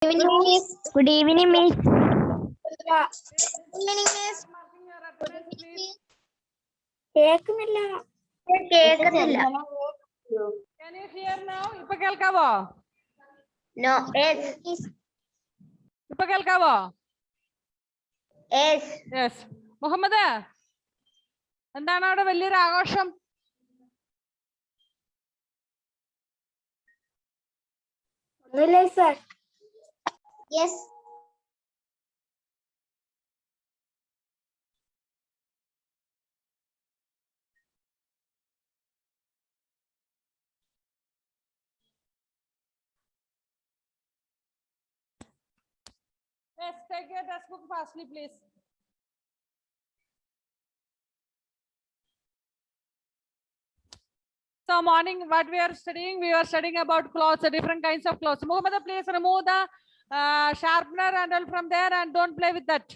evening, miss. Good evening, miss. Good evening, miss. കേൾക്കുന്നില്ല. കേൾക്കുന്നില്ല. Can you hear now? ഇപ്പൊ കേൾക്കാവോ? No. Yes. ഇപ്പൊ കേൾക്കാവോ? Yes. Yes. മുഹമ്മദ്, എന്താണ് അവിടെ വലിയൊരു ആഘോഷം? ഒന്നുമില്ല sir. Yes. Yes, take your textbook fastly, please. So morning, what we are studying about clothes, different kinds of clothes. Muhammad, please remove the sharpener and all from there and don't play with that.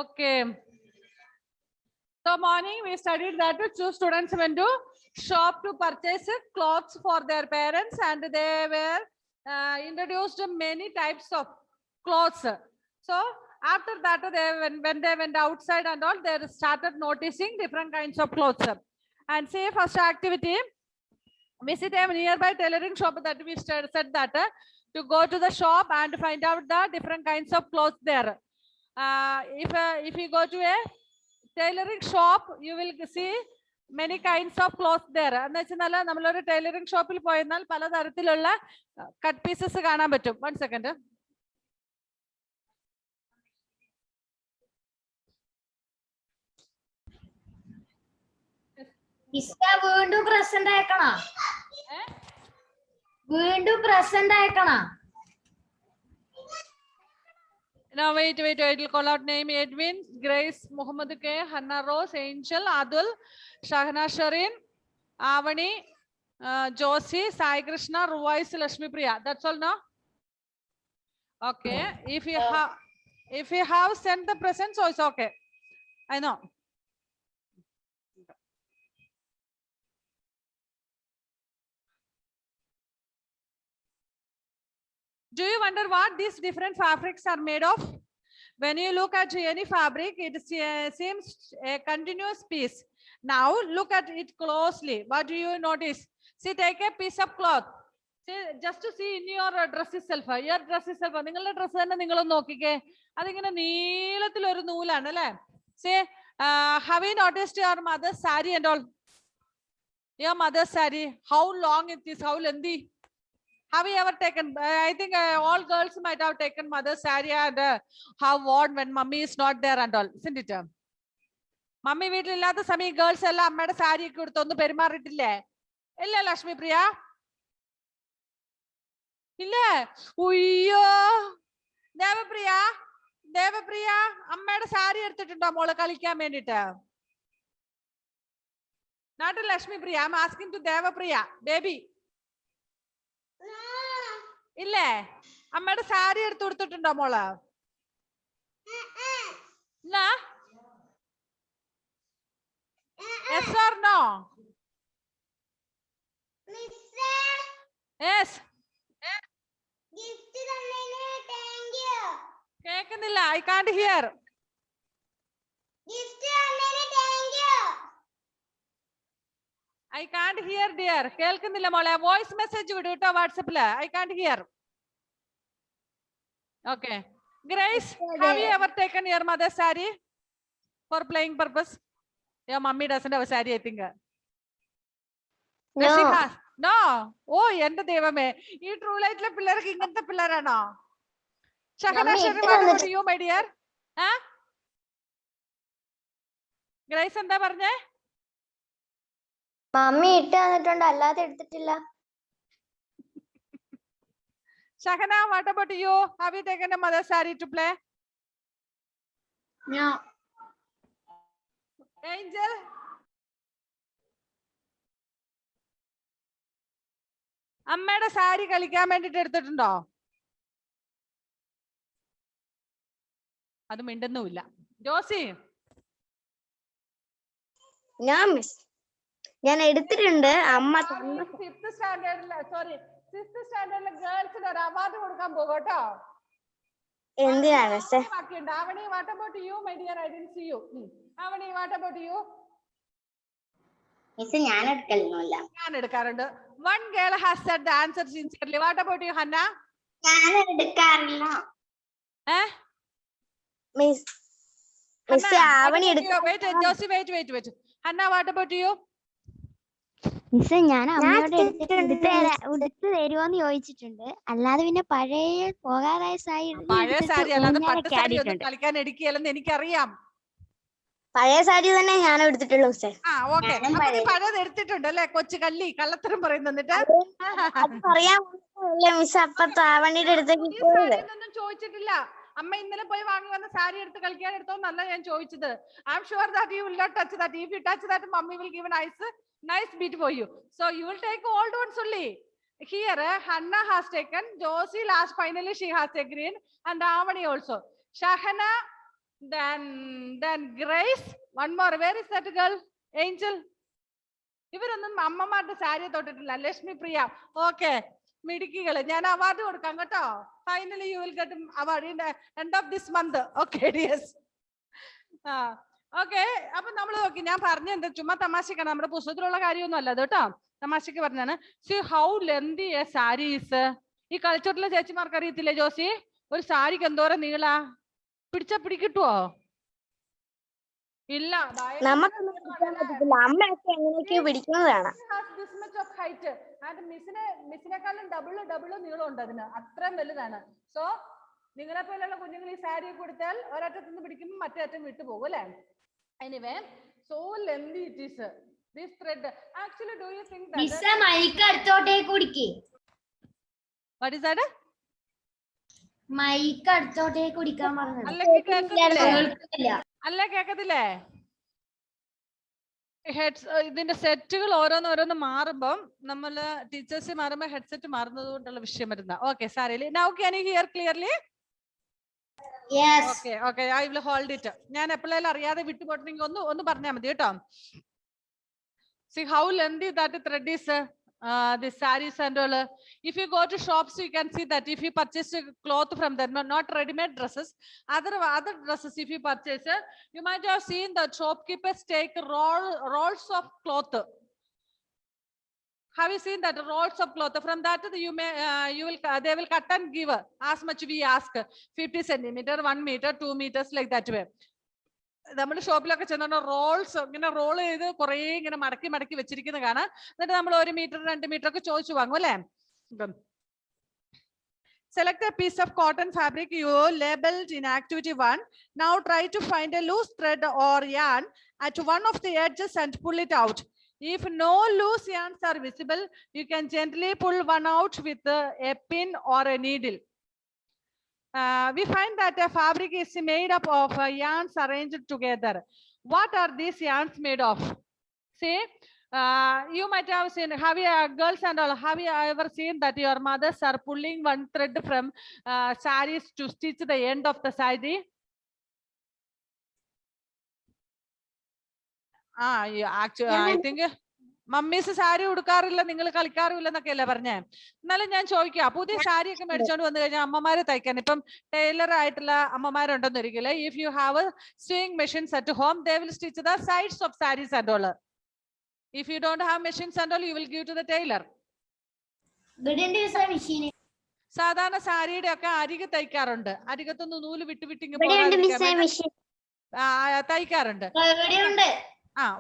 Okay. So morning we studied that two students went to shop to purchase clothes for their parents, and they were introduced many types of clothes. So after that, when they went outside and all, they started noticing different kinds of clothes. And say first activity, visit a nearby tailoring shop. That we said that to go to the shop and find out the different kinds of clothes there. If you go to a tailoring shop, you will see many kinds of clothes there. എന്ന് വെച്ചാൽ നമ്മളൊരു tailoring ഷോപ്പിൽ പോയെന്നാൽ പലതരത്തിലുള്ള cut pieces കാണാൻ പറ്റും. 1 second. വീണ്ടും present അയക്കണോ? വീണ്ടും present അയക്കണോ? Now wait. I'll call out name: Edwin, Grace, Muhammad K, Hannah Rose, Angel, Adul, Shahna Sharin, Avani, Josie, Sai Krishna, Ruwais, Lakshmi Priya. That's all now. Okay. If you have sent the present, so it's okay. I know. Do you wonder what these different fabrics are made of? When you look at any fabric, it seems a continuous piece. Now look at it closely. What do you notice? See, take a piece of cloth. See, just to see in your dress itself. Your dress itself. നിങ്ങളുടെ dress തന്നെ നിങ്ങൾ നോക്കിക്കേ. അതിങ്ങനെ നീളത്തിൽ ഒരു നൂലാണ് അല്ലേ? See, have you noticed your mother's saree and all? Your mother's saree, how long it is, how lengthy? Have you ever taken? I think all girls might have taken mother's saree and have worn when mummy is not there and all, isn't it? Mummy വീട്ടിലില്ലാത്ത സമയം girls എല്ലാം അമ്മയുടെ സാരി ഒക്കെ എടുത്തൊന്ന് പെരുമാറിയിട്ടില്ലേ? ഇല്ല ലക്ഷ്മി പ്രിയ? ഇല്ലേ? ഉയ്യോ, ദേവപ്രിയ അമ്മയുടെ സാരി എടുത്തിട്ടുണ്ടോ മോള് കളിക്കാൻ വേണ്ടിട്ട്? Not Lakshmi Priya, I'm asking to Devapriya, baby. ഇല്ലേ? അമ്മയുടെ സാരി എടുത്തു കൊടുത്തിട്ടുണ്ടോ മോള്? Yes or no? Yes. കേൾക്കുന്നില്ല. I can't hear. I can't hear, dear. കേൾക്കുന്നില്ല മോളെ. വോയിസ് മെസ്സേജ് വിടൂ കേട്ടോ വാട്സപ്പില്. I can't hear. Okay. Grace, have you ever taken your mother's saree for playing purpose? Your mummy doesn't have a saree, I think. No. She has. No. Oh, എന്റെ ദൈവമേ, ഈ true ലൈറ്റിലെ പിള്ളേർക്ക് ഇങ്ങനത്തെ പിള്ളേരാണോ? Shahana Sharin, what about you, my dear? Grace എന്താ പറഞ്ഞേ? Mummy ഇട്ട് തന്നിട്ടുണ്ട്, അല്ലാതെ എടുത്തിട്ടില്ല. Shahana, what about you? Have you taken a mother's saree to play? No. Angel? അമ്മയുടെ സാരി കളിക്കാൻ വേണ്ടിട്ട് എടുത്തിട്ടുണ്ടോ? അത് മിണ്ടുന്നുമില്ല. ജോസി ഞാൻ എടുത്തിട്ടുണ്ട്. അമ്മ ഫിഫ്ത് സ്റ്റാൻഡേർഡില് സോറി 6th സ്റ്റാൻഡേർഡിലെ ഗേൾസിന് ഒരു അവാർഡ് കൊടുക്കാൻ പോകും കേട്ടോ. എന്തിനാണ് ബാക്കിയുണ്ട്. Avani what about you my dear? I didn't see you. Avani what about you? Miss ഞാൻ എടുക്കലൊന്നുമില്ല. ഞാൻ എടുക്കാറുണ്ട്. One girl has said the answer sincerely. What about you Hanna? ഞാൻ എടുക്കാറില്ല. Miss Avani wait. Hanna, what about you? മിസ്സേ ഞാൻ അമ്മയോട് എടുത്ത് തരുമോന്ന് ചോദിച്ചിട്ടുണ്ട്. അല്ലാതെ പിന്നെ പഴയ പോകാറായ പഴയ സാരി അല്ലാതെ പട്ട് സാരി ഒന്നും കളിക്കാൻ എടുക്കുകയല്ലെന്ന് എനിക്കറിയാം. പഴയ സാരി തന്നെ ഞാൻ എടുത്തിട്ടുള്ളൂ മിസ്സേ. പഴയത് എടുത്തിട്ടുണ്ട് അല്ലെ? കൊച്ചു കള്ളി കള്ളത്തരം പറയുന്നു. മിസ് അപ്പൊ താവണിയുടെ അടുത്തേക്ക് ഒന്നും ചോദിച്ചിട്ടില്ല. അമ്മ ഇന്നലെ പോയി വാങ്ങി വന്ന സാരി എടുത്ത് കളിക്കാൻ എടുത്തോന്നല്ല ഞാൻ ചോദിച്ചത്. I am sure that you will not touch that. If you touch that mummy will give nice beat for you. So you will take old ones only. Here Hanna has taken, Josie last finally she has agreed, and Avani also. Shahana, then Grace, one more. Where is that girl? Angel. ഇവരൊന്നും അമ്മമാരുടെ സാരി തൊട്ടിട്ടില്ല. Lakshmi Priya. Okay മിടുക്കികള്. ഞാൻ award കൊടുക്കാം കേട്ടോ. Finally you will get award in end of this month. Okay dears. Okay അപ്പൊ നമ്മൾ നോക്കി. ഞാൻ പറഞ്ഞ എന്താ ചുമ്മാ തമാശക്കാണ്, നമ്മുടെ പുസ്തകത്തിലുള്ള കാര്യമൊന്നും അല്ല കേട്ടോ, തമാശക്ക് പറഞ്ഞാണ്. See how ലെന്തി A sari is. ഈ കൾച്ചറിലെ ചേച്ചിമാർക്ക് അറിയത്തില്ലേ ജോസി? ഒരു സാരിക്ക് എന്തോരം നീളാ? പിടിച്ചാ പിടിക്കിട്ടുവോ? ഇല്ല. മിസ്സിനെക്കാളും ഡബിള് നീളം ഉണ്ട് അതിന്. അത്രയും വലുതാണ്. സോ നിങ്ങളെ പോലുള്ള കുഞ്ഞുങ്ങൾ ഈ സാരി കൊടുത്താൽ ഒരറ്റത്ത് നിന്ന് പിടിക്കുമ്പോൾ മറ്റേ അറ്റം വിട്ടുപോകും അല്ലെ? Anyway, so lengthy it is. This thread. Actually, do you think that? Miss, mic അടുത്തോട്ടേക്ക് കുടിക്കേ. What is that? Mic അടുത്തോട്ടേക്ക് കുടിക്കാൻ പറഞ്ഞത്. അല്ല കേക്കത്തില്ലേ? ഇതിന്റെ സെറ്റുകൾ ഓരോന്നോരോന്ന് മാറുമ്പം നമ്മള് ടീച്ചേഴ്സ് മാറുമ്പോ ഹെഡ്സെറ്റ് മാറുന്നത് കൊണ്ടുള്ള വിഷയം വരുന്ന. ഓക്കെ സാരമില്ല. Now can you hear clearly? Yes. Okay, I will hold it. ഞാൻ എപ്പോഴെല്ലാം അറിയാതെ വിട്ടുപോട്ടെങ്കിൽ ഒന്ന് പറഞ്ഞാൽ മതി കേട്ടോ. See how lengthy that thread is. This sarees and all. If you go to shops, you can see that if you purchase cloth from them, not ready-made dresses, other dresses if you purchase, you might have seen that shopkeepers take rolls of cloth. Have you seen that rolls of cloth? From that they will cut and give as much we ask, 50 centimeter, 1 meter, 2 meters, like that way. നമ്മുടെ ഷോപ്പിലൊക്കെ ചെന്ന Rolls ഇങ്ങനെ role ചെയ്ത് കുറെ ഇങ്ങനെ മടക്കി വെച്ചിരിക്കുന്ന കാണാം. എന്നിട്ട് നമ്മൾ 1 മീറ്റർ 2 മീറ്റർ ഒക്കെ ചോദിച്ചു വാങ്ങും അല്ലെ? Select a piece of cotton fabric you labeled in activity 1. Now try to find a loose thread or yarn at one of the edges and pull it out. If no loose yarns are visible, you can gently pull one out with a pin or a needle. We find that a fabric is made up of yarns arranged together. What are these yarns made of? See, you might have seen, girls and all, have you ever seen that your mothers are pulling one thread from sarees to stitch the end of the saree? Actually, I think mummies sari ഉടുക്കാറില്ല, നിങ്ങൾ കളിക്കാറില്ല എന്നൊക്കെയല്ലേ പറഞ്ഞേ. എന്നാലും ഞാൻ ചോദിക്കാം, പുതിയ സാരി ഒക്കെ മേടിച്ചോണ്ട് വന്നു കഴിഞ്ഞാൽ അമ്മമാരെ തയ്ക്കാൻ ഇപ്പം ടൈലർ ആയിട്ടുള്ള അമ്മമാരുണ്ടെന്ന് ഒരിക്കലേ. If you have stitching machines at home, they will stitch the sides of saris and all. If you don't have machines and all, you will give to the tailor. സാധാരണ സാരിയുടെ ഒക്കെ അരികെ തയ്ക്കാറുണ്ട്. അരികത്തൊന്ന് നൂല് വിട്ടിങ്ങ് തയ്ക്കാറുണ്ട്.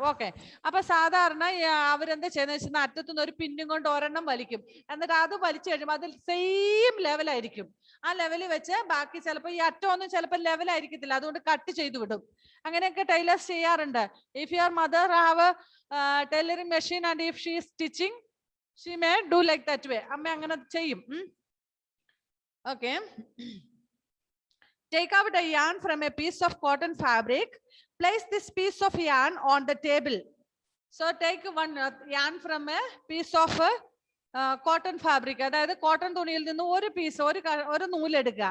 ഓക്കെ. അപ്പൊ സാധാരണ അവരെന്താ ചെയ്യുന്ന വെച്ചാൽ അറ്റത്തുനിന്ന് ഒരു പിന്നും കൊണ്ട് ഒരെണ്ണം വലിക്കും. എന്നിട്ട് അത് വലിച്ചു കഴിയുമ്പോൾ അതിൽ സെയിം ലെവലായിരിക്കും. ആ ലെവലിൽ വെച്ച് ബാക്കി ചിലപ്പോൾ ഈ അറ്റമൊന്നും ചിലപ്പോൾ ലെവലായിരിക്കത്തില്ല, അതുകൊണ്ട് കട്ട് ചെയ്ത് വിടും. അങ്ങനെയൊക്കെ ടൈലേഴ്സ് ചെയ്യാറുണ്ട്. If your mother have tailoring machine and if she stitching, she may do like that way. അമ്മ അങ്ങനെ ചെയ്യും. Okay. Take out a yarn from a piece of cotton fabric. Place this piece of yarn on the table. So take one yarn from a piece of cotton fabric. അതായത് cotton തുണിയിൽ നിന്ന് ഒരു piece ഒരു നൂല് എടുക്കുക.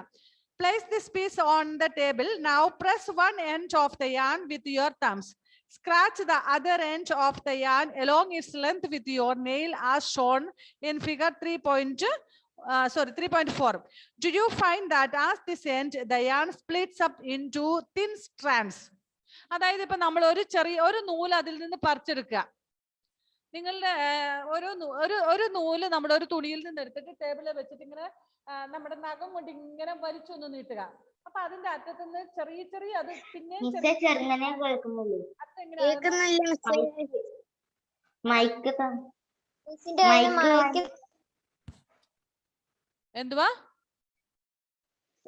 Place this piece on the table. Now press one end of the yarn with your thumbs. Scratch the other end of the yarn along its length with your nail as shown in figure 3.4. Do you find that as this end, the yarn splits up into thin strands? അതായത് ഇപ്പൊ നമ്മൾ ഒരു നൂല് അതിൽ നിന്ന് പറിച്ചെടുക്കുക. നിങ്ങളുടെ ഒരു നൂല് നമ്മുടെ ഒരു തുണിയിൽ നിന്ന് എടുത്തിട്ട് ടേബിളിൽ വെച്ചിട്ട് ഇങ്ങനെ നമ്മുടെ നഖം കൊണ്ട് ഇങ്ങനെ വലിച്ചൊന്ന് നീട്ടുക. അപ്പൊ അതിന്റെ അറ്റത്തുനിന്ന് ചെറിയ അത് പിന്നെ എന്തുവാ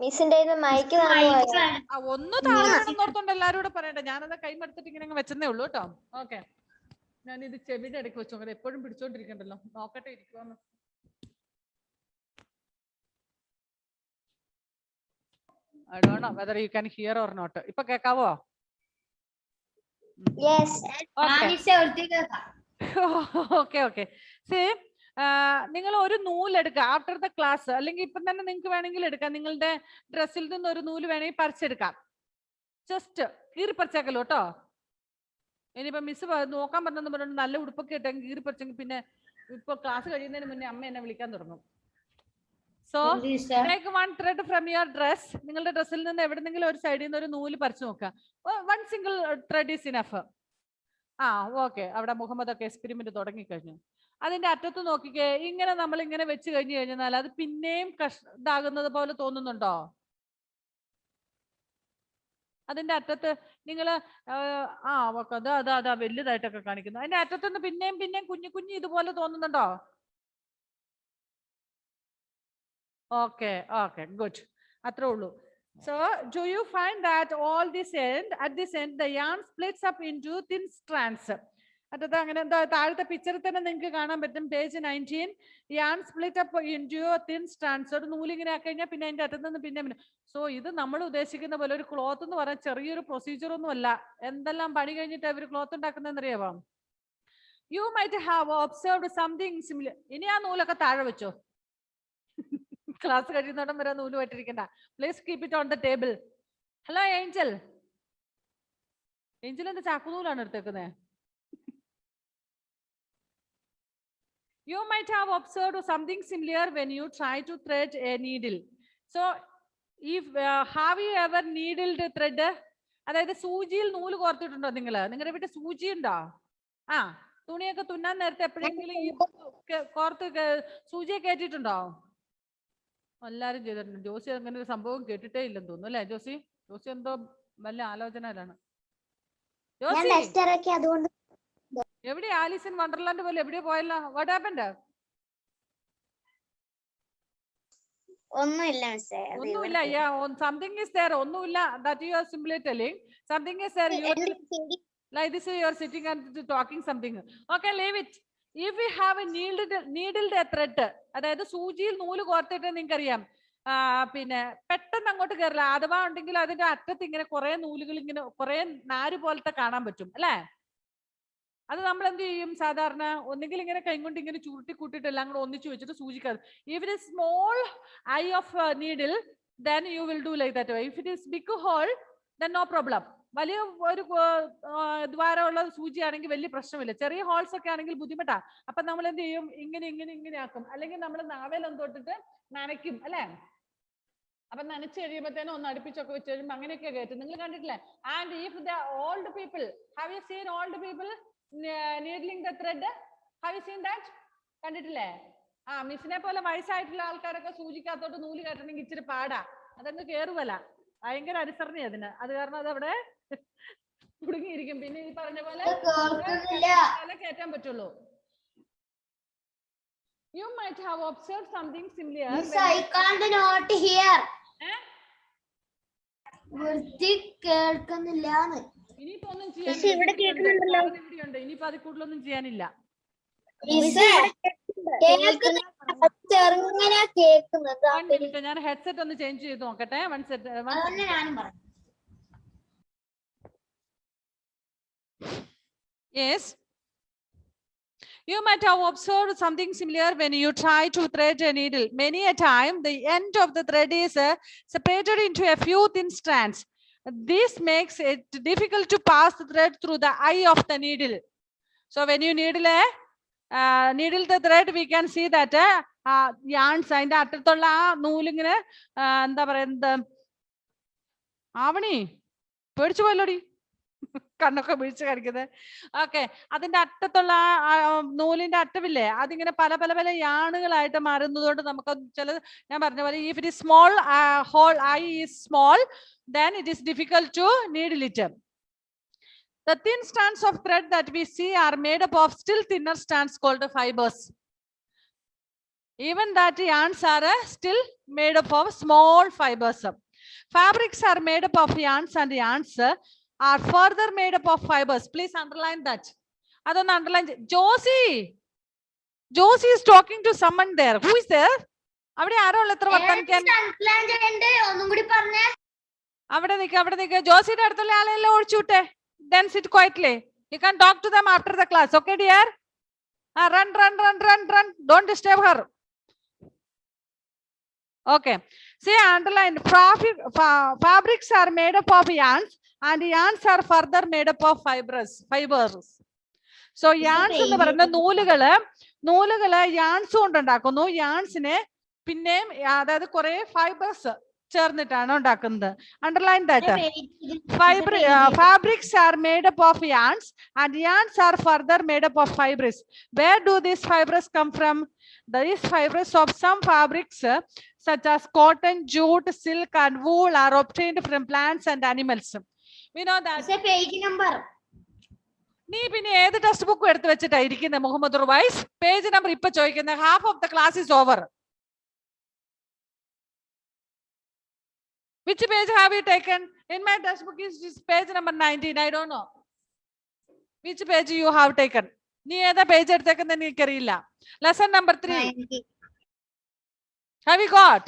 മിസ്സിന്റെ ഒന്ന് താഴ്ന്നോർത്തോണ്ട് എല്ലാരും കൂടെ പറയട്ടെ. ഞാനത് കൈമെടുത്തിട്ട് ഇങ്ങനെ വെച്ചതേ ഉള്ളൂ കേട്ടോ. ഓക്കെ, ഞാൻ ഇത് ചെവിയുടെ ഇടയ്ക്ക് വെച്ചു. അങ്ങനെ എപ്പോഴും പിടിച്ചോണ്ടിരിക്കണ്ടല്ലോ. നോക്കട്ടെ ഇരിക്കുവാന്ന്. I don't know whether you can hear or not. ഇപ്പൊ കേക്കാവോ? Okay. See, നിങ്ങൾ ഒരു നൂല് എടുക്കുക ആഫ്റ്റർ ദ ക്ലാസ്, അല്ലെങ്കിൽ ഇപ്പം തന്നെ നിങ്ങൾക്ക് വേണമെങ്കിൽ എടുക്കാം. നിങ്ങളുടെ ഡ്രസ്സിൽ നിന്ന് ഒരു നൂല് വേണമെങ്കിൽ പറിച്ചെടുക്കാം. ജസ്റ്റ് കീറി പറിച്ചേക്കല്ലോ കേട്ടോ. ഇനിയിപ്പോ മിസ് നോക്കാൻ പറഞ്ഞെന്ന് പറഞ്ഞു നല്ല ഉടുപ്പൊക്കെ ഇട്ടെങ്കിൽ കീറി പറിച്ചെങ്കിൽ പിന്നെ ഇപ്പൊ ക്ലാസ് കഴിയുന്നതിന് മുന്നേ അമ്മ എന്നെ വിളിക്കാൻ തുടങ്ങും. So take one thread from your dress. നിങ്ങളുടെ ഡ്രസ്സിൽ നിന്ന് എവിടെന്നെങ്കിലും ഒരു സൈഡിൽ നിന്ന് ഒരു നൂല് പറിച്ചു നോക്കുക. One single thread is enough. Okay, അവിടെ മുഹമ്മദ് ഒക്കെ എക്സ്പെരിമെന്റ് തുടങ്ങിക്കഴിഞ്ഞു. അതിന്റെ അറ്റത്ത് നോക്കിക്കേ, ഇങ്ങനെ നമ്മൾ ഇങ്ങനെ വെച്ച് കഴിഞ്ഞു കഴിഞ്ഞാൽ അത് പിന്നെയും ഇതാകുന്നത് പോലെ തോന്നുന്നുണ്ടോ? അതിന്റെ അറ്റത്ത് നിങ്ങൾ അതാ വലുതായിട്ടൊക്കെ കാണിക്കുന്നു. അതിന്റെ അറ്റത്തുനിന്ന് പിന്നെയും കുഞ്ഞു ഇതുപോലെ തോന്നുന്നുണ്ടോ? Okay, good. അത്രേ ഉള്ളൂ. So do you find that at this end the yarn splits up into thin strands? അതത് അങ്ങനെ എന്താ താഴത്തെ പിക്ചറിൽ തന്നെ നിങ്ങൾക്ക് കാണാൻ പറ്റും. Page 19. yarn split up into thin strands. ഒരു നൂലിങ്ങനെ ആക്കി കഴിഞ്ഞാൽ പിന്നെ അതിന്റെ അറ്റത്ത് നിന്ന് പിന്നെ. സോ ഇത് നമ്മൾ ഉദ്ദേശിക്കുന്ന പോലെ ഒരു ക്ലോത്ത് എന്ന് പറയാൻ ചെറിയൊരു പ്രൊസീജിയർ ഒന്നും അല്ല. എന്തെല്ലാം പണി കഴിഞ്ഞിട്ട് അവർ ക്ലോത്ത് ഉണ്ടാക്കുന്നതെന്ന് അറിയാമോ? You might have observed something similar. ഇനി ആ നൂലൊക്കെ താഴെ വെച്ചോ. ക്ലാസ് കഴിയുന്നോടം വരെ നൂല് പറ്റിരിക്കണ്ട. Please keep it on the table. Hello Angel എന്താ ചാക്കുനൂലാണ് എടുത്തേക്കുന്നത്? You might have observed something similar when you try to thread a needle. So have you ever needled thread? അതായത് സൂചിയിൽ നൂല് കോർത്തിട്ടുണ്ടോ നിങ്ങളുടെ വീട്ടിൽ സൂചി ഉണ്ടോ? തുണിയൊക്കെ തുന്നാൻ നേരത്തെ എപ്പോഴെങ്കിലും ഈ കോർത്ത് സൂചിയെ കയറ്റിയിട്ടുണ്ടോ? എല്ലാരും ചെയ്തിട്ടുണ്ട്. ജോസി അങ്ങനെ ഒരു സംഭവം കേട്ടിട്ടേ ഇല്ലെന്ന് തോന്നുന്നു അല്ലേ ജോസി? ജോസി എന്തോ വല്ല ആലോചനയിലാണ്. എവിടെ ആലീസ് ഇൻ വണ്ടർലാൻഡ് പോലെ എവിടെയോ പോയല്ലോ. What happened? ഒന്നുമില്ല. Something is there. ഒന്നുമില്ല. That you are simply telling something is there. Like this you are sitting and talking something. Okay, leave it. If we have a needled a thread, അതായത് സൂചിയിൽ നൂല് കോർത്തിട്ട് നിങ്ങൾക്കറിയാം പിന്നെ പെട്ടെന്ന് അങ്ങോട്ട് കയറില്ല. അഥവാ ഉണ്ടെങ്കിൽ അതിന്റെ അറ്റത്ത് ഇങ്ങനെ കുറെ നൂലുകൾ ഇങ്ങനെ കുറെ നാര് പോലത്തെ കാണാൻ പറ്റും അല്ലേ? അത് നമ്മൾ എന്ത് ചെയ്യും സാധാരണ? ഒന്നെങ്കിൽ ഇങ്ങനെ കൈകൊണ്ട് ഇങ്ങനെ ചുരുട്ടി കൂട്ടിയിട്ട് എല്ലാം കൂടെ ഒന്നിച്ചു വെച്ചിട്ട് സൂചിക്കാതെ. If it is small eye of needle, then you will do like that way. If it is big hole, then no problem. വലിയ ഒരു ദ്വാരമുള്ള സൂചിയാണെങ്കിൽ വലിയ പ്രശ്നമില്ല. ചെറിയ ഹോൾസ് ഒക്കെ ആണെങ്കിൽ ബുദ്ധിമുട്ടാ. അപ്പൊ നമ്മൾ എന്ത് ചെയ്യും? ഇങ്ങനെ ആക്കും. അല്ലെങ്കിൽ നമ്മൾ നാവേലൊന്നും തൊട്ടിട്ട് നനയ്ക്കും അല്ലെ? അപ്പൊ നനച്ച് കഴിയുമ്പോഴത്തേനും ഒന്ന് അടുപ്പിച്ചൊക്കെ വെച്ച് കഴിയുമ്പോൾ അങ്ങനെയൊക്കെ കയറ്റും. നിങ്ങൾ കണ്ടിട്ടില്ലേ? And if the old people, have you seen old people needling the thread? Have you seen that? കണ്ടിട്ടില്ലേ? മിസ്സിനെ പോലെ വയസ്സായിട്ടുള്ള ആൾക്കാരൊക്കെ സൂചിക്കകത്തോട്ട് നൂല് കയറ്റണമെങ്കിൽ ഇച്ചിരി പാടാ. അതങ്ങ് കേറുവല്ല. ഭയങ്കര അനുസരണ അതിന്. അത് കാരണം അത് അവിടെ കുടുങ്ങിയിരിക്കും. പിന്നെ ഈ പറഞ്ഞ പോലെ കയറ്റാൻ പറ്റുള്ളൂ. You might have observed something similar. Miss, I can't not hear. വൃത്തി കേൾക്കുന്നില്ലാന്ന്. ഇനിയിപ്പോ ഒന്നും ചെയ്യാനില്ല. ഇനിയിപ്പോ അതിൽ കൂടുതലൊന്നും ചെയ്യാനില്ല. ഞാൻ ഹെഡ്സെറ്റ് ഒന്ന് ചേഞ്ച് ചെയ്ത് നോക്കട്ടെ. Yes. You might have observed something similar when you try to thread a needle. Many a time, the end of the thread is separated into a few thin strands. This makes it difficult to pass the thread through the eye of the needle. So when you needle the thread, we can see that yarns and അറ്റത്തുള്ള നൂലിങ്ങനെ എന്താ പറയുന്നത് ആവണി പേടിച്ചു പോയല്ലോടി കണ്ണൊക്കെ പിടിച്ച് കാണിക്കുന്നത്. Okay, അതിന്റെ അറ്റത്തുള്ള നൂലിന്റെ അറ്റമില്ലേ, അതിങ്ങനെ പല പല പല യാണുകളായിട്ട് മാറുന്നതുകൊണ്ട് നമുക്ക് ചില ഞാൻ പറഞ്ഞ പോലെ if it is small, whole eye is small, then it is difficult to needle it. The thin strands of thread that we see are made up of still thinner strands called fibers. Even that yarns are still made up of small fibers. Fabrics are made up of yarns and yarns are further made up of fibers. Please underline that. Adon underline. Josie is talking to someone there. Who is there? Avade aaro etra varthanikkan. Underline cheyande onnum koodi parne. Avade nikka. Josie ide adulla aalelle odichutte. Then sit quietly. You can talk to them after the class. Okay, dear? Run. Don't disturb her. Okay. See, underline. Fabrics are made up of yarns and yarns are further made up of fibers. So yarns എന്ന് പറയുന്ന നൂലുകള് yarns കൊണ്ടുണ്ടാക്കുന്നു. yarnsനെ പിന്നെയും അതായത് കുറെ fibres ചേർന്നിട്ടാണ് ഉണ്ടാക്കുന്നത്. Underline that. Fabrics are made up of yarns and yarns are further made up of fibers. Where do these fibers come from? These fibers of some fabrics such as cotton, jute, silk and wool are obtained from plants and animals. We know that. It's a page number. നീ പിന്നെ ഏത് text book എടുത്ത് വെച്ചിട്ടായിരിക്കുന്നത് Muhammad Ruwais? Page number ഇപ്പൊ ചോദിക്കുന്നത്. Half of the class is over. Which page have you taken? In my textbook is page number 19. I don't know. Which page you have taken? നീ ഏതാ page എടുത്തേക്കെന്ന് എനിക്കറിയില്ല. Lesson number 3. 90. Have you got?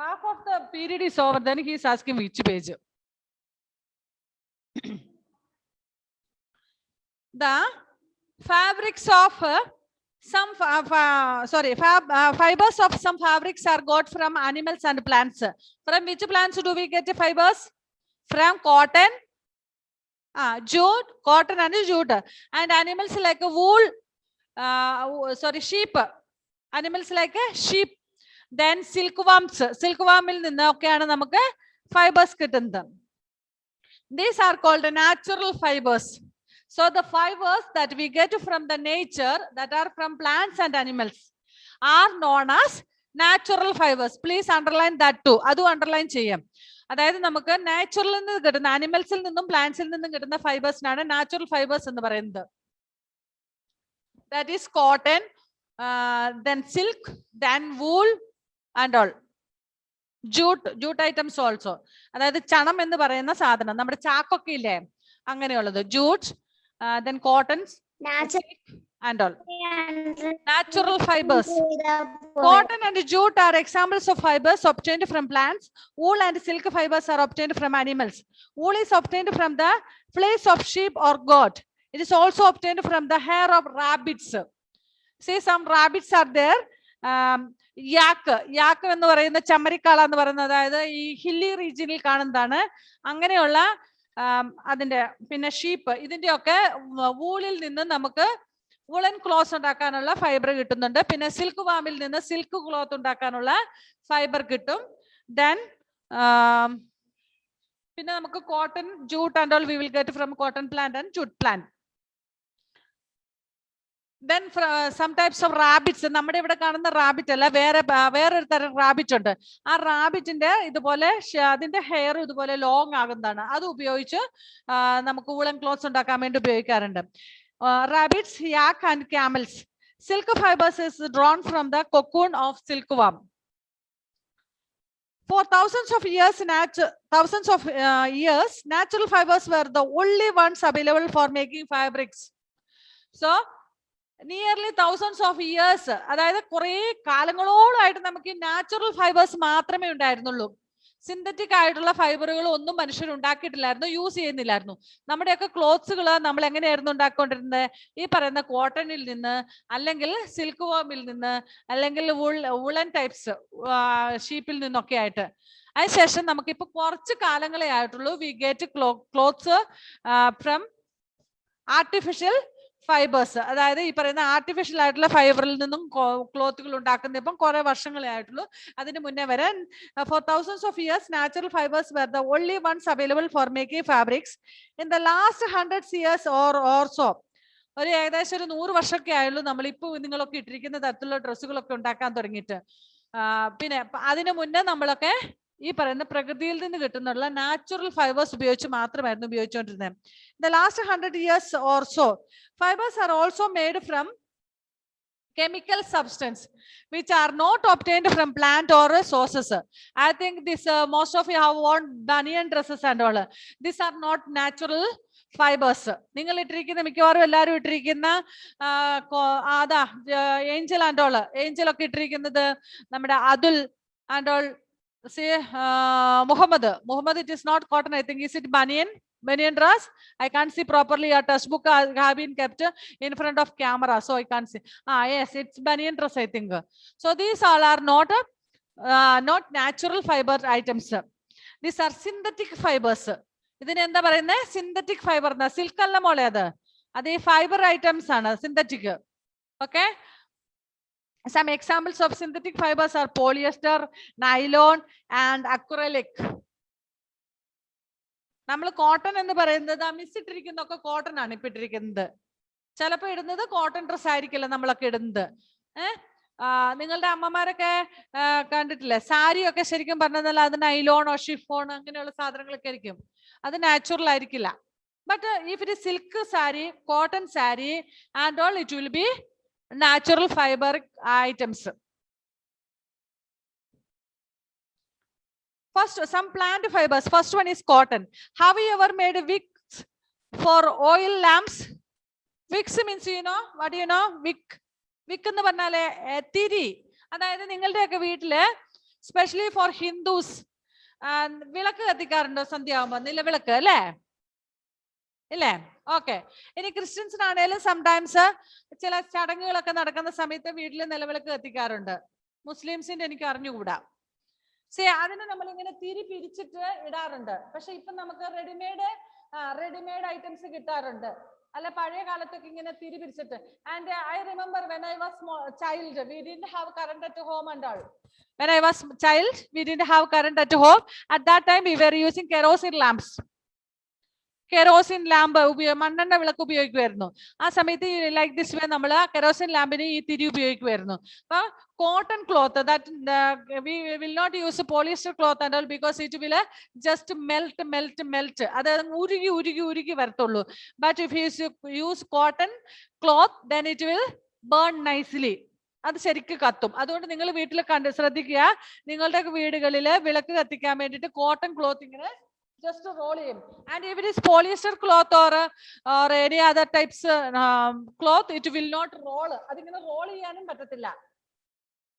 Half of the period is over. Then he is asking which page. The fabrics of fibers of some fabrics are got from animals and plants. From which plants do we get fibers? From cotton, jute, cotton and jute, and animals like wool. Sheep. Animals like sheep. Then silkworms. Silkwormil ninnu okkeyanu namukku fibers kittunnathu. These are called natural fibers. So the fibers that we get from the nature, that are from plants and animals, are known as natural fibers. Please underline that too. Adu underline cheyyam. അതായത് നമുക്ക് നാച്ചുറലിൽ നിന്ന് കിട്ടുന്ന ആനിമൽസിൽ നിന്നും പ്ലാന്റ്സിൽ നിന്നും കിട്ടുന്ന ഫൈബേഴ്സിനാണ് natural fibres എന്ന് പറയുന്നത്. That is cotton, then silk, then wool and all. Jute items also. അതായത് ചണം എന്ന് പറയുന്ന സാധനം നമ്മുടെ ചാക്കൊക്കെ ഇല്ലേ അങ്ങനെയുള്ളത്. Jute, then cottons, and all. Natural fibers. Cotton and jute are examples of fibers obtained from plants. Wool and silk fibers are obtained from animals. Wool is obtained from the fleece of sheep or goat. It is also obtained from the hair of rabbits. See, some rabbits are there. yak എന്ന് പറയുന്ന ചമ്മരിക്കാള എന്ന് പറയുന്നത് അതായത് ഈ hilly റീജിയനിൽ കാണുന്നതാണ്. അങ്ങനെയുള്ള അതിന്റെ പിന്നെ ഷീപ്പ് ഇതിന്റെയൊക്കെ വൂളിൽ നിന്ന് നമുക്ക് വൂളൻ ക്ലോത്ത് ഉണ്ടാക്കാനുള്ള ഫൈബർ കിട്ടുന്നുണ്ട്. പിന്നെ സിൽക്ക് വാമിൽ നിന്ന് സിൽക്ക് ക്ലോത്ത് ഉണ്ടാക്കാനുള്ള ഫൈബർ കിട്ടും. ദെൻ പിന്നെ നമുക്ക് cotton, jute and all we will get from cotton plant and jute plant. Then some types of rabbits. നമ്മുടെ ഇവിടെ കാണുന്ന റാബിറ്റ് അല്ല, വേറൊരു തരം റാബിറ്റ് ഉണ്ട്. ആ റാബിറ്റിന്റെ ഇതുപോലെ അതിന്റെ ഹെയർ ഇതുപോലെ ലോങ് ആകുന്നതാണ്. അത് ഉപയോഗിച്ച് നമുക്ക് വൂളൻ ക്ലോത്ത്സ് ഉണ്ടാക്കാൻ വേണ്ടി ഉപയോഗിക്കാറുണ്ട്. Rabbits, yak and camels. Silk fibers is drawn from the cocoon of silkworm. For thousands of years, natural fibers were the only ones available for making fabrics. So nearly thousands of years, അതായത് കുറെ കാലങ്ങളോളമായിട്ട് നമുക്ക് natural fibres മാത്രമേ ഉണ്ടായിരുന്നുള്ളൂ. Synthetic ആയിട്ടുള്ള ഫൈബറുകൾ ഒന്നും മനുഷ്യർ ഉണ്ടാക്കിയിട്ടില്ലായിരുന്നു, use ചെയ്യുന്നില്ലായിരുന്നു. നമ്മുടെയൊക്കെ ക്ലോത്ത്സുകൾ നമ്മൾ എങ്ങനെയായിരുന്നു ഉണ്ടാക്കിക്കൊണ്ടിരുന്നത്? ഈ പറയുന്ന കോട്ടണിൽ നിന്ന്, അല്ലെങ്കിൽ സിൽക്ക് വോമിൽ നിന്ന്, അല്ലെങ്കിൽ വുളൻ ടൈപ്സ് ഷീപ്പിൽ നിന്നൊക്കെ ആയിട്ട്. അതിനുശേഷം നമുക്കിപ്പോൾ കുറച്ച് കാലങ്ങളെ ആയിട്ടുള്ളൂ we get clothes from artificial fibres. അതായത് ഈ പറയുന്ന ആർട്ടിഫിഷ്യൽ ആയിട്ടുള്ള ഫൈബറിൽ നിന്നും ക്ലോത്തുകൾ ഉണ്ടാക്കുന്ന ഇപ്പം കുറെ വർഷങ്ങളെ ആയിട്ടുള്ളൂ. അതിന് മുന്നേ വരെ for thousands of years natural fibers were the only ones available for making fabrics. In the last 100 years or so, ഒരു ഏകദേശം ഒരു 100 വർഷമൊക്കെ ആയുള്ളൂ നമ്മളിപ്പോ നിങ്ങളൊക്കെ ഇട്ടിരിക്കുന്ന തരത്തിലുള്ള ഡ്രസ്സുകളൊക്കെ ഉണ്ടാക്കാൻ തുടങ്ങിയിട്ട്. പിന്നെ അതിനു മുന്നേ നമ്മളൊക്കെ ഈ പറയുന്ന പ്രകൃതിയിൽ നിന്ന് കിട്ടുന്നുള്ള നാച്ചുറൽ ഫൈബേഴ്സ് ഉപയോഗിച്ച് മാത്രമായിരുന്നു ഉപയോഗിച്ചുകൊണ്ടിരുന്നത്. The last 100 years or so, fibers are also made from chemical substance which are not obtained from plant or sources. I think this most of you have worn banyan dresses and all. These are not natural fibers. നിങ്ങൾ ഇട്ടിരിക്കുന്ന മിക്കവാറും എല്ലാവരും ഇട്ടിരിക്കുന്ന അതാ Angel and all, Angel ഒക്കെ ഇട്ടിരിക്കുന്നത് നമ്മുടെ Atul and all. See Muhammad, it is not cotton, I think. Is it banyan dress? I can't see properly. Your textbook have been kept in front of camera, so I can't see. Yes, it's banyan dress, I think. So these all are not natural fiber items. These are synthetic fibers. ഇതിന് എന്താ പറയുന്നത്? Synthetic fibre. Silk അല്ല മോളെ, അത് ഈ fibre items ആണ് synthetic. Okay. Some examples of synthetic fibers are polyester, nylon and acrylic. നമ്മൾ cotton എന്ന് പറയുന്നത് മിസ് ഇട്ടിരിക്കുന്നൊക്കെ കോട്ടൺ ആണ് ഇപ്പൊ ഇട്ടിരിക്കുന്നത്. ചിലപ്പോൾ ഇടുന്നത് കോട്ടൺ ഡ്രസ് ആയിരിക്കില്ല നമ്മളൊക്കെ ഇടുന്നത്. നിങ്ങളുടെ അമ്മമാരൊക്കെ കണ്ടിട്ടില്ലേ സാരിയൊക്കെ ശരിക്കും പറഞ്ഞാൽ അത് നൈലോണോ ഷിഫോൺ അങ്ങനെയുള്ള സാധനങ്ങളൊക്കെ ആയിരിക്കും, അത് നാച്ചുറൽ ആയിരിക്കില്ല. But if it is silk sari, cotton sari and all, it will be natural fiber items. First, some plant fibers. First one is cotton. Have you ever made wicks for oil lamps? Wicks means, you know, what do you know? Wick എന്ന് പറഞ്ഞാല് തിരി. അതായത് നിങ്ങളുടെയൊക്കെ വീട്ടില് specially for Hindus വിളക്ക് കത്തിക്കാറുണ്ടോ സന്ധ്യ ആവുമ്പോ? നിലവിളക്ക് അല്ലേ? ഇല്ലേ? ഓക്കെ. ഇനി ക്രിസ്ത്യൻസിനാണേലും സംടൈംസ് ചില ചടങ്ങുകളൊക്കെ നടക്കുന്ന സമയത്ത് വീട്ടിൽ നിലവിളക്ക് കത്തിക്കാറുണ്ട്. മുസ്ലിംസിന്റെ എനിക്ക് അറിഞ്ഞുകൂടാ. അതിന് നമ്മൾ ഇങ്ങനെ തിരി പിരിച്ചിട്ട് ഇടാറുണ്ട്. പക്ഷെ ഇപ്പൊ നമുക്ക് റെഡിമെയ്ഡ് ഐറ്റംസ് കിട്ടാറുണ്ട്. അല്ല പഴയ കാലത്തൊക്കെ ഇങ്ങനെ തിരി പിരിച്ചിട്ട്. And I remember when I was child we didn't have current at home and all. When I was child, we didn't have current at home. At that time, we were using kerosene lamps. Kerosene lamp മണ്ണെണ്ണ വിളക്ക് ഉപയോഗിക്കുമായിരുന്നു. ആ സമയത്ത് like this way നമ്മൾ kerosene ലാമ്പിന് ഈ തിരി ഉപയോഗിക്കുമായിരുന്നു. അപ്പൊ cotton cloth that we will not use polyester cloth and all because it will just melt. അത് ഉരുകി വരത്തുള്ളൂ. But if you use cotton cloth then it will burn nicely. അത് ശരിക്കും കത്തും. അതുകൊണ്ട് നിങ്ങൾ വീട്ടിൽ ശ്രദ്ധിക്കുക, നിങ്ങളുടെ വീടുകളിൽ വിളക്ക് കത്തിക്കാൻ വേണ്ടിയിട്ട് കോട്ടൺ ക്ലോത്ത് ഇങ്ങനെ just roll him. And if it is polyester cloth or any other types cloth, it will not roll. adingane roll cheyanum pattathilla.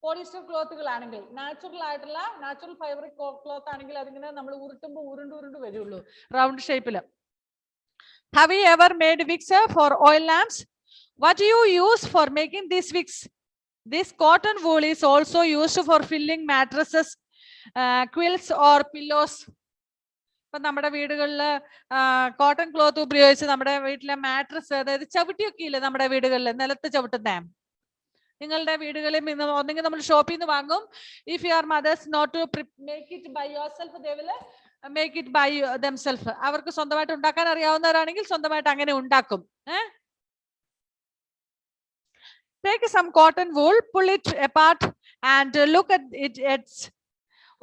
Polyester clothകൾ ആണെങ്കിൽ natural fiber cloth ആണെങ്കിൽ അതിങ്ങനെ നമ്മൾ ഉരുട്ടുമ്പോൾ ഉരുണ്ട് വരുള്ളൂ റൗണ്ട് ഷേപ്പിൽ. Have you ever made wicks for oil lamps? What do you use for making these wicks? This cotton wool is also used for filling mattresses, quilts or pillows. നമ്മുടെ വീടുകളിൽ cotton cloth ഉപയോഗിച്ച് നമ്മുടെ വീട്ടിലെ mattress, അതായത് ചവിട്ടിയൊക്കെ ഇല്ലേ നമ്മുടെ വീടുകളിൽ നിലത്ത് ചവിട്ടുന്നേ, നിങ്ങളുടെ വീടുകളിൽ ഒന്നെങ്കിൽ നമ്മൾ ഷോപ്പിൽ നിന്ന് വാങ്ങും. If your mothers not to make it by your self, they will make it by themselves. അവർക്ക് സ്വന്തമായിട്ട് ഉണ്ടാക്കാൻ അറിയാവുന്നവരാണെങ്കിൽ സ്വന്തമായിട്ട് അങ്ങനെ ഉണ്ടാക്കും. Take some cotton wool, pull it apart and look at it.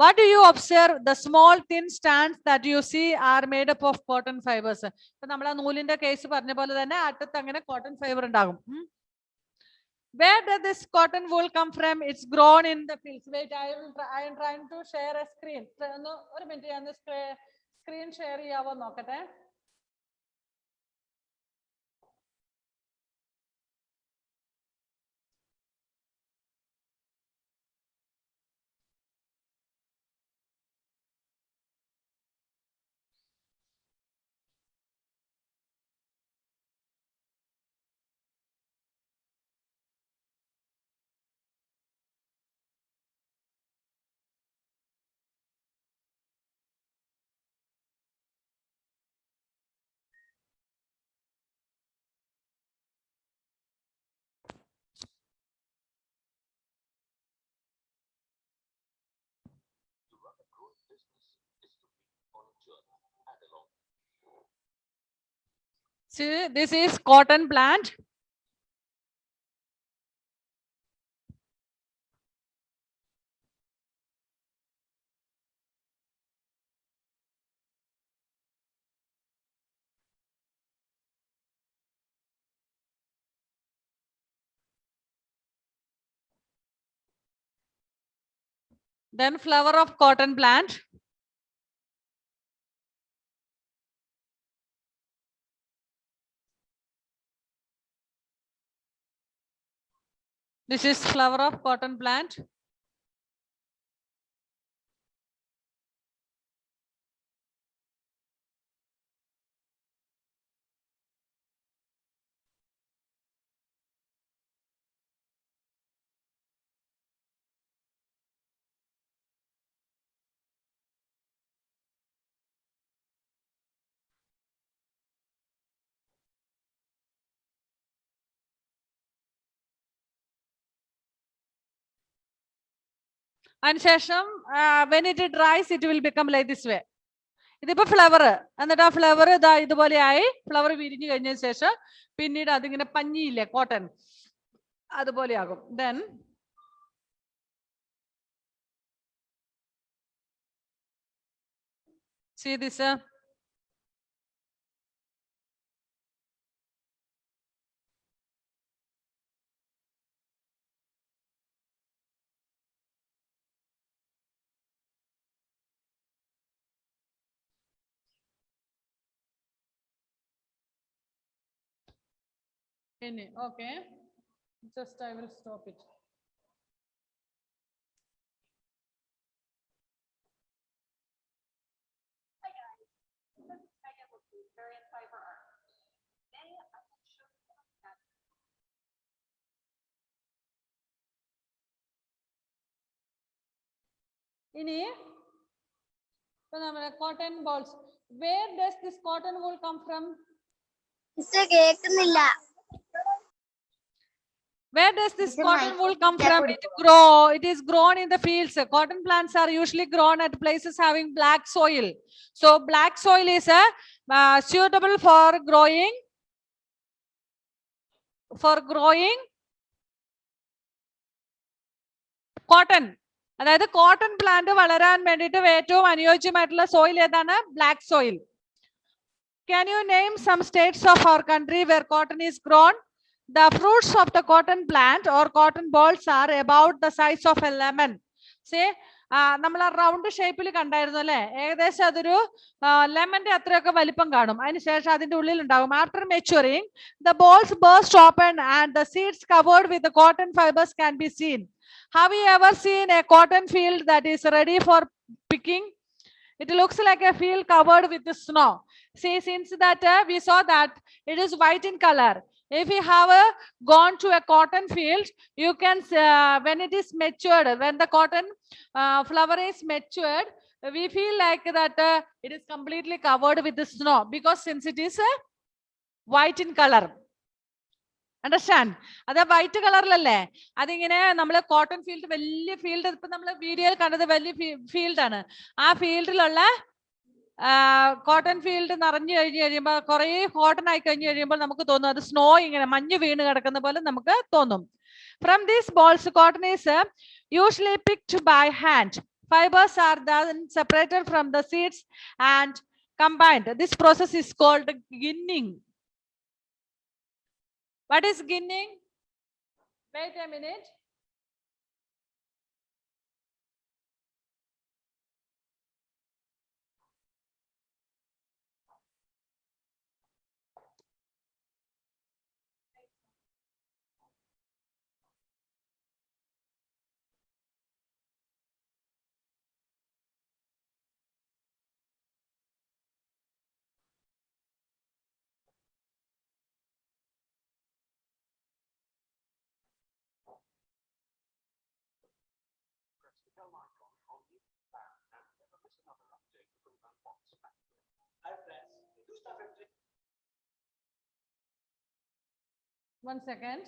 What do you observe? The small thin strands that you see are made up of cotton fibers. ഇപ്പൊ നമ്മൾ ആ നൂലിന്റെ case പറഞ്ഞ പോലെ തന്നെ അറ്റത്ത് അങ്ങനെ കോട്ടൺ ഫൈബർ ഉണ്ടാകും. Where does this cotton wool come from? It's grown in the fields. Wait, I am trying to share a screen. ഒരു മിനിറ്റ്, ഞാൻ സ്ക്രീൻ ഷെയർ ചെയ്യാവോ നോക്കട്ടെ. See, this is cotton plant. Then flower of cotton plant. This is flower of cotton plant. And ശേഷം when it dries, it will become like this way. ഇതിപ്പോ flower, എന്നിട്ട് ആ flower ഇതാ ഇതുപോലെയായി flower വിരിഞ്ഞു കഴിഞ്ഞതിന് ശേഷം പിന്നീട് അതിങ്ങനെ പഞ്ഞിയില്ലേ cotton, അതുപോലെയാകും. Then see this. Okay, just I will stop it. ഇനി ഇപ്പൊ നമ്മുടെ cotton balls, where does this cotton wool come from? മിസ്സേ കേൾക്കുന്നില്ല. Where does this It's a cotton wool come micro- from? It is grown in the fields. Cotton plants are usually grown at places having black soil. So black soil is suitable for growing cotton. അതായത് cotton plant വളരാൻ വേണ്ടിയിട്ട് ഏറ്റവും അനുയോജ്യമായിട്ടുള്ള soil ഏതാണ്? Black soil. Can you name some states of our country where cotton is grown? The fruits of the cotton plant or cotton balls are about the size of a lemon. See, നമ്മൾ ആ round ഷേപ്പിൽ കണ്ടായിരുന്നു അല്ലെ, ഏകദേശം അതൊരു ലെമന്റെ അത്രയൊക്കെ വലിപ്പം കാണും. അതിനുശേഷം അതിന്റെ ഉള്ളിൽ ഉണ്ടാകും. After maturing the balls burst open and the seeds covered with the cotton fibers can be seen. Have you ever seen a cotton field that is ready for picking? It looks like a field covered with the snow. See, since that we saw that it is white in color. If you have gone to a cotton field, you can when it is matured, when the cotton flower is matured, we feel like that it is completely covered with the snow, because since it is white in color. Understand? അത് white കളറിലല്ലേ, അതിങ്ങനെ നമ്മള് cotton field, വലിയ field, ഇപ്പൊ നമ്മള് വീഡിയോയിൽ കണ്ടത് വലിയ ഫീൽഡാണ്. ആ ഫീൽഡിലുള്ള കോട്ടൺ ഫീൽഡ് നിറഞ്ഞു കഴിഞ്ഞ് കഴിയുമ്പോൾ, കുറെ കോട്ടൺ ആയി കഴിഞ്ഞ് കഴിയുമ്പോൾ നമുക്ക് തോന്നും അത് സ്നോ, ഇങ്ങനെ മഞ്ഞ് വീണ് കിടക്കുന്ന പോലെ നമുക്ക് തോന്നും. From these balls, cotton is usually picked by hand. Fibers are then separated from the seeds and combined. This process is called ginning. What is ginning? Wait a minute. One second.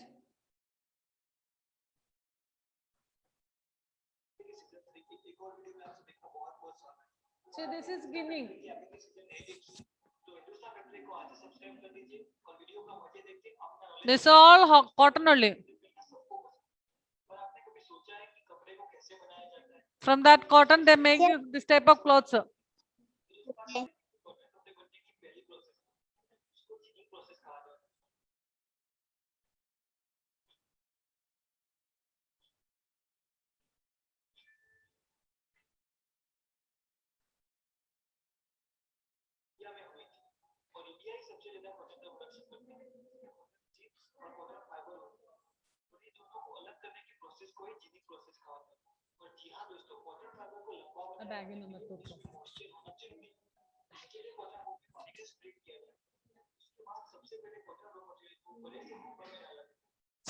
So this is ginning. This all cotton only. From that cotton, they make this type of clothes. Okay.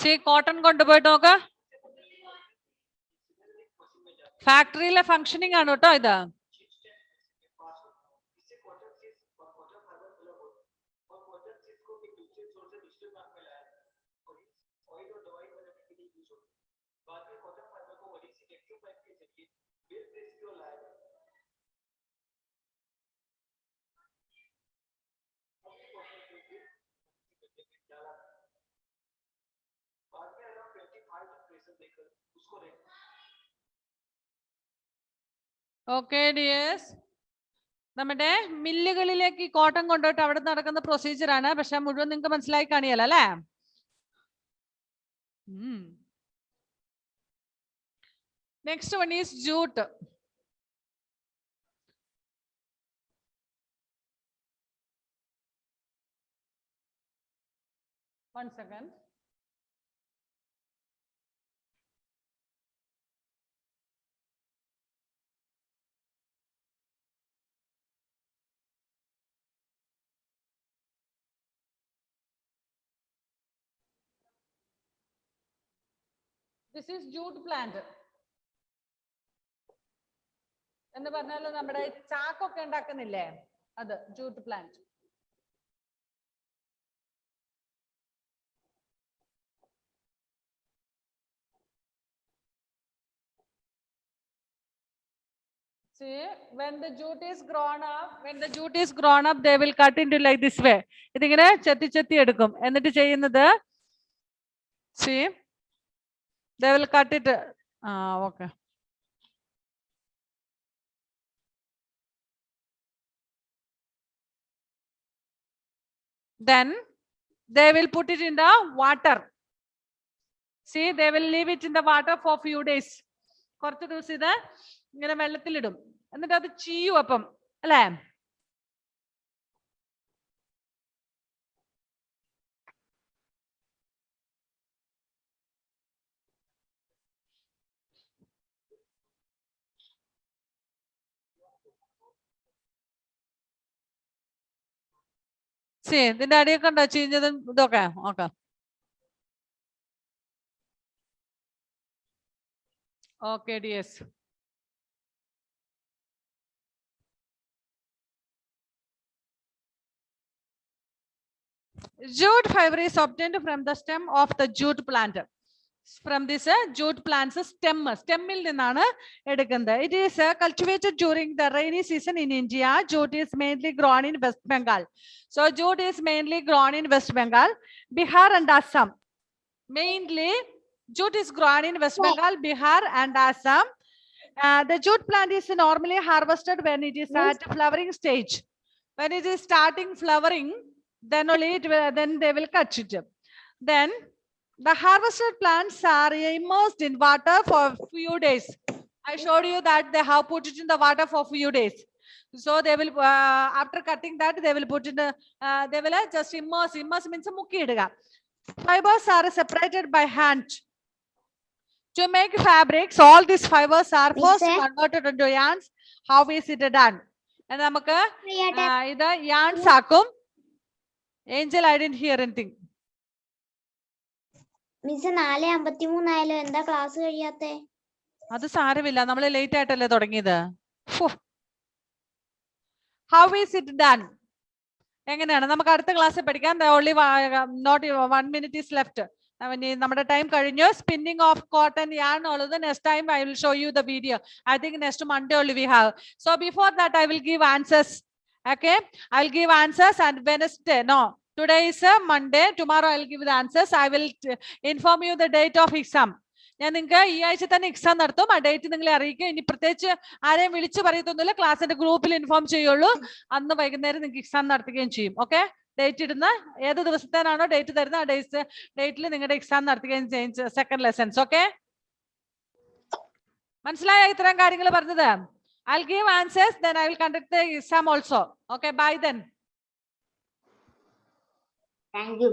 See, cotton കൊണ്ടുപോയിട്ട് നോക്ക ഫാക്ടറിയിലെ functioning ആണ് കേട്ടോ ഇത്. Okay dears, നമ്മുടെ മില്ലുകളിലേക്ക് ഈ cotton കൊണ്ടുപോയിട്ട് അവിടെ നടക്കുന്ന പ്രൊസീജിയർ ആണ്. പക്ഷെ മുഴുവൻ നിങ്ങൾക്ക് മനസ്സിലായി കാണിയല്ലോ അല്ലേ? Next one is jute. One second. This is jute plant. എന്ന് പറഞ്ഞാൽ നമ്മുടെ ചാക്കൊക്കെ ഉണ്ടാക്കുന്നില്ലേ, അത് jute plant. See, when the jute is grown up, they will cut into like this way. ഇതിങ്ങനെ ചെത്തി ചെത്തി എടുക്കും. എന്നിട്ട് ചെയ്യുന്നത്, see, they will cut it. Okay. Then they will put it in the water. See, they will leave it in the water for few days. കുറച്ച് ദിവസം ഇത് ഇങ്ങനെ വെള്ളത്തിലിടും. എന്നിട്ട് അത് ചീയും അപ്പം അല്ലേ? ഇതിന്റെ അടിയൊക്കെ ഉണ്ടോ ചീഞ്ഞതും ഇതൊക്കെ? Okay. Okay dears, jute fiber is obtained from the stem of the jute plant. From this jute plant's stemil ninnaanu edukkunന്നത്. It is cultivated during the rainy season in India. Jute is mainly grown in West Bengal. So jute is mainly grown in West Bengal, Bihar and Assam. Mainly jute is grown in West Bengal, Bihar and Assam. The jute plant is normally harvested when it is at flowering stage. When it is starting flowering, then only then they will cut it. Then the harvested plants are immersed in water for few days. I showed you that they have put it in the water for few days. So they will after cutting that they will put in they will just immerse means mukki iduga. Fibers are separated by hand. To make fabrics, all these fibers are first converted into yarns. How is it done? And നമുക്ക് ഇത് yarns ആക്കും. Angel, I didn't hear anything. Miss 4:53 ആയാലും എന്താ class കഴിയാത്തെ? അത് സാരമില്ല, നമ്മൾ late ആയിട്ടല്ലേ തുടങ്ങിയത്. How is it done? എങ്ങനെയാണ് നമുക്ക് അടുത്ത ക്ലാസ്സിൽ പഠിക്കാം. Only not 1 minute is left. നമ്മുടെ ടൈം കഴിഞ്ഞു. Spinning of cotton yarn ഉള്ളത് next time I will show you the video. I think next Monday only we have. So before that I will give answers Okay, I'll give answers and Wednesday. No, today is Monday. Tomorrow I'll give the answers. I will inform you the date of exam. ഞാൻ നിങ്ങൾക്ക് ഈ ആഴ്ച തന്നെ exam നടത്തും. ആ date നിങ്ങളെ അറിയിക്കും. ഇനി പ്രത്യേകിച്ച് ആരെയും വിളിച്ചു പറയത്തൊന്നുമില്ല. ക്ലാസ്സിന്റെ ഗ്രൂപ്പിൽ ഇൻഫോം ചെയ്യുള്ളൂ. അന്ന് വൈകുന്നേരം നിങ്ങൾക്ക് എക്സാം നടത്തുകയും ചെയ്യും. ഓക്കെ, ഡേറ്റ് ഇടുന്ന ഏത് ദിവസത്തേനാണോ ഡേറ്റ് തരുന്ന ആ ഡേറ്റിൽ നിങ്ങളുടെ എക്സാം നടത്തുകയും ചെയ്യും. Second lessons. ഓക്കെ, മനസ്സിലായോ ഇത്തരം കാര്യങ്ങൾ പറഞ്ഞത്? I'll give answers, then I will conduct the exam also. Okay, bye then. Thank you.